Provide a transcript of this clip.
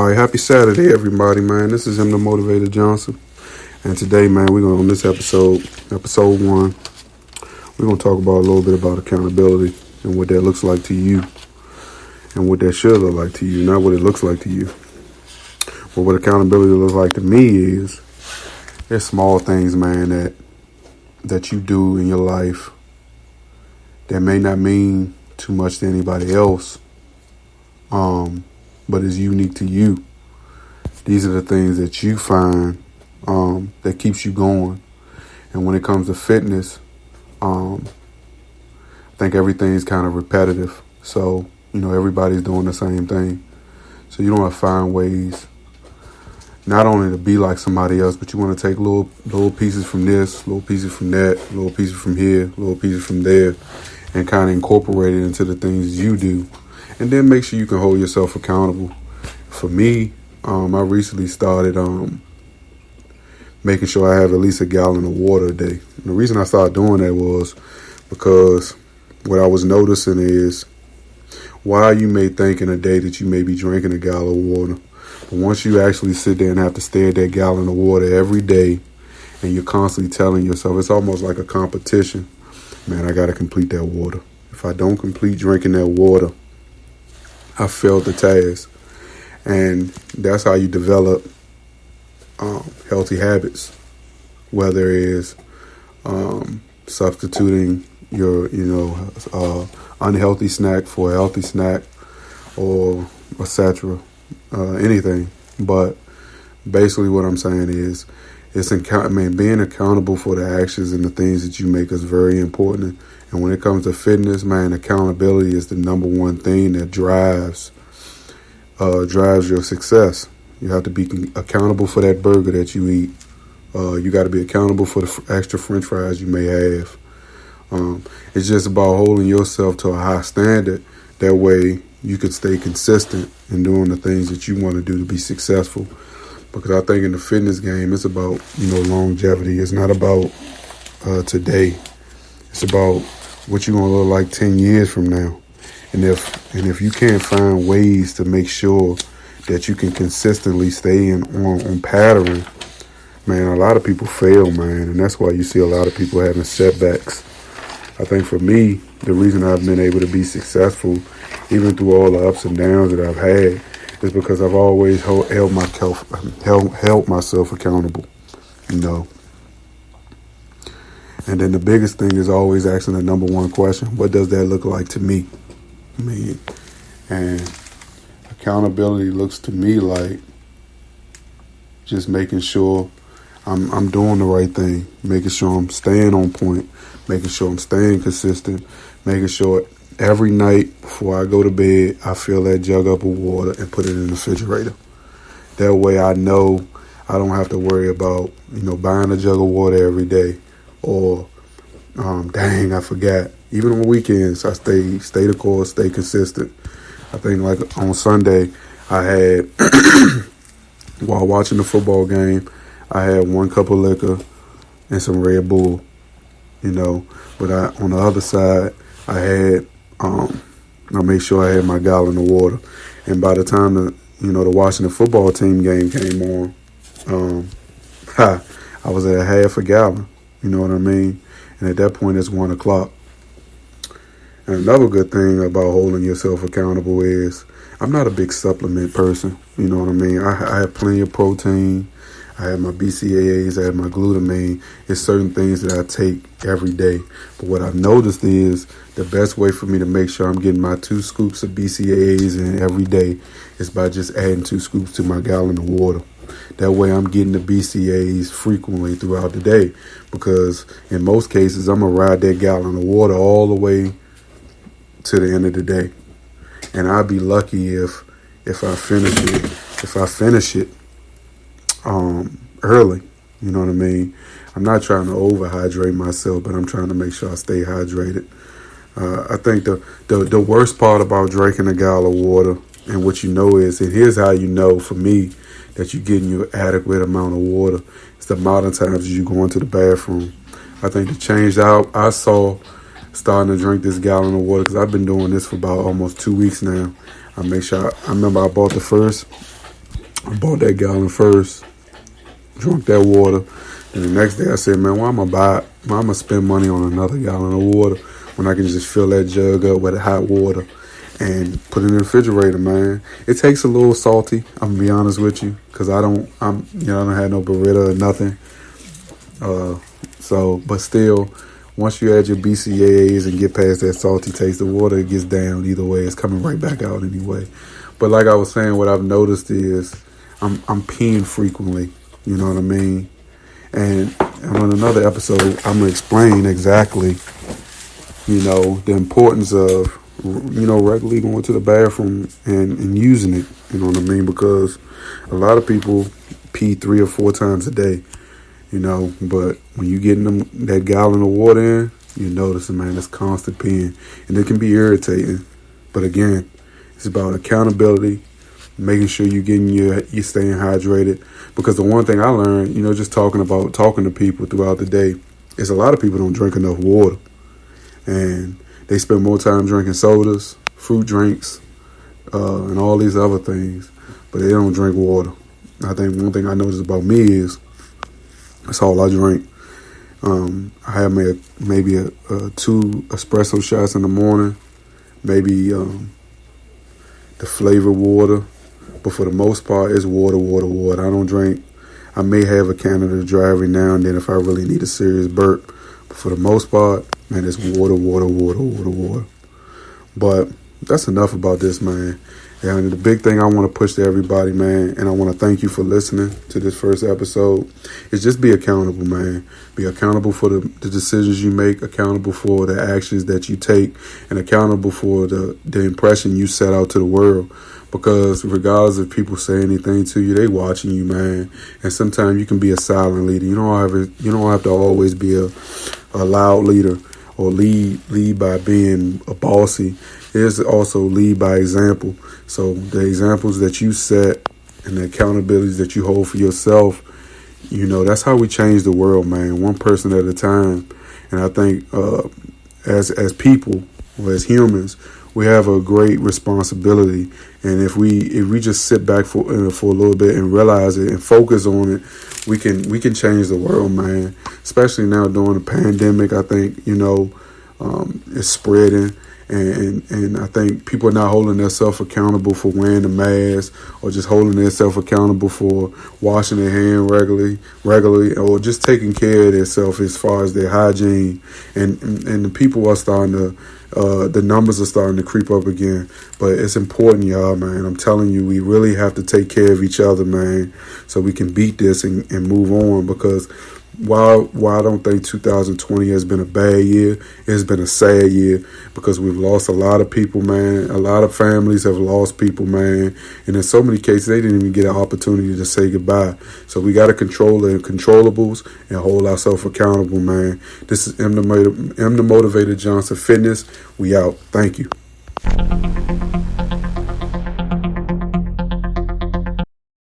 All right, happy Saturday, everybody, man. This is him, the Motivator Johnson. And today, man, we're going to, on this episode 1, we're going to talk about a little bit about accountability and what that looks like to you and what that should look like to you, not what it looks like to you. But what accountability looks like to me is there's small things, man, that you do in your life that may not mean too much to anybody else, but is unique to you. These are the things that you find that keeps you going. And when it comes to fitness, I think everything's kind of repetitive. So, everybody's doing the same thing. So you want to find ways not only to be like somebody else, but you want to take little pieces from this, little pieces from that, little pieces from here, little pieces from there, and kind of incorporate it into the things you do. And then make sure you can hold yourself accountable. For me, I recently started making sure I have at least a gallon of water a day. And the reason I started doing that was because what I was noticing is while you may think in a day that you may be drinking a gallon of water, but once you actually sit there and have to stare at that gallon of water every day, and you're constantly telling yourself, it's almost like a competition. Man, I got to complete that water. If I don't complete drinking that water, I failed the task. And that's how you develop healthy habits, whether it is substituting your, unhealthy snack for a healthy snack or etc. Anything. But basically what I'm saying is being accountable for the actions and the things that you make is very important. And when it comes to fitness, man, accountability is the number one thing that drives your success. You have to be accountable for that burger that you eat. You got to be accountable for the extra French fries you may have. It's just about holding yourself to a high standard. That way you can stay consistent in doing the things that you want to do to be successful. Because I think in the fitness game, it's about, longevity. It's not about today. It's about what you're going to look like 10 years from now. And if you can't find ways to make sure that you can consistently stay on pattern, man, a lot of people fail, man. And that's why you see a lot of people having setbacks. I think for me, the reason I've been able to be successful, even through all the ups and downs that I've had, is because I've always held myself accountable, And then the biggest thing is always asking the number one question: what does that look like to me? And accountability looks to me like just making sure I'm doing the right thing, making sure I'm staying on point, making sure I'm staying consistent, making sure every night before I go to bed, I fill that jug up with water and put it in the refrigerator. That way I know I don't have to worry about, buying a jug of water every day or, I forgot. Even on weekends, I stay the course, stay consistent. I think like on Sunday, I had, while watching the football game, I had 1 cup of liquor and some Red Bull, But on the other side, I had, I made sure I had my gallon of water. And by the time the Washington football team game came on, I was at half a gallon, you know what I mean? And at that point, it's 1 o'clock. And another good thing about holding yourself accountable is I'm not a big supplement person. You know what I mean? I have plenty of protein. I have my BCAAs. I have my glutamine. It's certain things that I take every day. But what I've noticed is the best way for me to make sure I'm getting my 2 scoops of BCAAs in every day is by just adding 2 scoops to my gallon of water. That way I'm getting the BCAAs frequently throughout the day. Because in most cases, I'm going to ride that gallon of water all the way to the end of the day. And I'd be lucky if I finish it early. You know what I mean? I'm not trying to overhydrate myself, but I'm trying to make sure I stay hydrated. I think the worst part about drinking a gallon of water, and what is, and here's how you know for me that you're getting your adequate amount of water, it's the amount of times you go into the bathroom. I think the change I saw starting to drink this gallon of water, because I've been doing this for about almost 2 weeks now. I remember I bought the first I bought that gallon first, drunk that water. And the next day I said, man, why am I spend money on another gallon of water when I can just fill that jug up with hot water and put it in the refrigerator, man. It takes a little salty, I'm gonna be honest with you, because I don't have no Beretta or nothing. But still, once you add your BCAAs and get past that salty taste, the water gets down either way. It's coming right back out anyway. But like I was saying, what I've noticed is I'm peeing frequently. You know what I mean? And on another episode, I'm gonna explain exactly, the importance of, regularly going to the bathroom and using it. You know what I mean? Because a lot of people pee 3 or 4 times a day. But when you get that gallon of water in, you notice, man, it's constant peeing. And it can be irritating. But again, it's about accountability, making sure you're staying hydrated. Because the one thing I learned, just talking to people throughout the day, is a lot of people don't drink enough water. And they spend more time drinking sodas, fruit drinks, and all these other things. But they don't drink water. I think one thing I noticed about me is that's all I drink. I have maybe 2 espresso shots in the morning, maybe the flavored water, but for the most part, it's water. I don't drink. I may have a Canada Dry every now and then if I really need a serious burp, but for the most part, man, it's water. But that's enough about this, man. And the big thing I want to push to everybody, man, and I want to thank you for listening to this first episode, is just be accountable, man. Be accountable for the decisions you make, accountable for the actions that you take, and accountable for the impression you set out to the world. Because regardless if people say anything to you, they watching you, man. And sometimes you can be a silent leader. You don't have to always be a loud leader or lead by being a bossy. There's also lead by example. So the examples that you set and the accountabilities that you hold for yourself, that's how we change the world, man. One person at a time. And I think as people or as humans, we have a great responsibility. And if we just sit back for a little bit and realize it and focus on it, we can change the world, man. Especially now during the pandemic, I think it's spreading. And I think people are not holding themselves accountable for wearing a mask or just holding themselves accountable for washing their hands regularly or just taking care of themselves as far as their hygiene. And the people are starting to, the numbers are starting to creep up again. But it's important, y'all, man. I'm telling you, we really have to take care of each other, man, so we can beat this and move on. Because while I don't think 2020 has been a bad year, it's been a sad year because we've lost a lot of people, man. A lot of families have lost people, man. And in so many cases, they didn't even get an opportunity to say goodbye. So we got to control the controllables and hold ourselves accountable, man. This is M the Motivated Johnson Fitness. We out. Thank you.